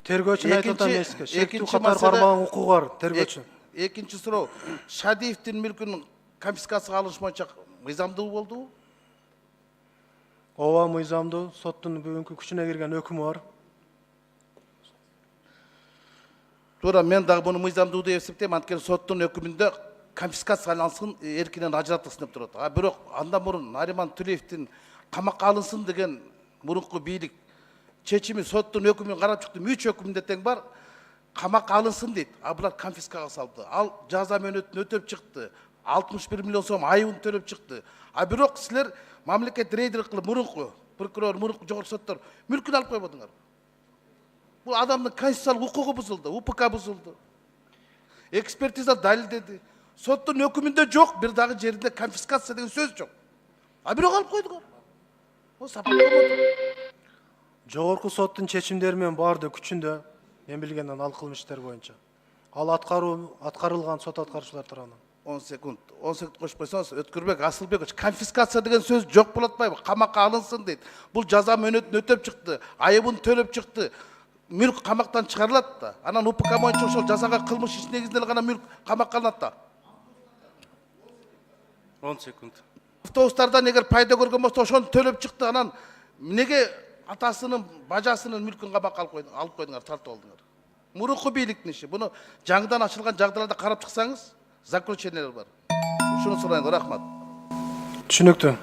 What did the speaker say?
Тергөөчүн айтып атам эске. Шектүү катар кармаган укугу бар тергөөчү. Экинчи суроо, Шадиевдин мүлкүн конфискацияга алыш боюнча мыйзамдуу болдубу? Ооба, мыйзамдуу. Соттун бүгүнкү күчүнө кирген өкүмү бар. Туура, мен дагы буну мыйзамдуу деп эсептейм, анткени соттун өкүмүндө конфискация алынсын, эркинен ажыратылсын деп турат. А бирок андан мурун Нариман Түлеевдин камакка алынсын деген мурунку бийлик чечими соттун өкүмүн карап чыкты. 3 өкүмүндө тең бар. Камакка алынсын дейт. А булар конфискага салды. Ал жаза мөөнөтүн өтөп чыкты. 61 миллион сом айыбын төлөп чыкты. А бирок силер мамлекет рейдер кылып мурунку прокурор, мурунку жогорку соттор мүлкүн алып койбодуңар. Бул адамдын конституциялык укугу бузулду, УПК бузулду. Экспертиза далилдеди. Соттун өкүмүндө жок, бир дагы жеринде конфискация деген сөз жок. А бирок алып койдуңар. О сапат болду. Жогорку соттун чечимдери менен барды күчүндө, мен билгенден ал кылмыш иштер боюнча. Ал аткарылган сот аткаруучулар тарабынан. 10 секунд кошуп койсоңуз, Өткүрбек Асылбекович, конфискация деген сөз жок болот атпайбы? Камакка алынсын дейт. Бул жаза мөөнөтүн өтөп чыкты, айыбын төлөп чыкты. Мүлк камактан чыгарылат да. Анан УПК боюнча ошол жасаган кылмыш иш негизинде гана мүлк камакка алынат да. 10 секунд. Автобустардан эгер пайда көргөн болсо ошону төлөп чыкты. Анан эмнеге атасынын, бажасынын мүлкүн камакка алып койдуңар, тартып алдыңар? Мурунку бийликтин иши. Буну жаңыдан ачылган жагдайларда карап чыксаңыз, заключениелер бар. Ушуну сурайын, рахмат. Түшүнүктүү.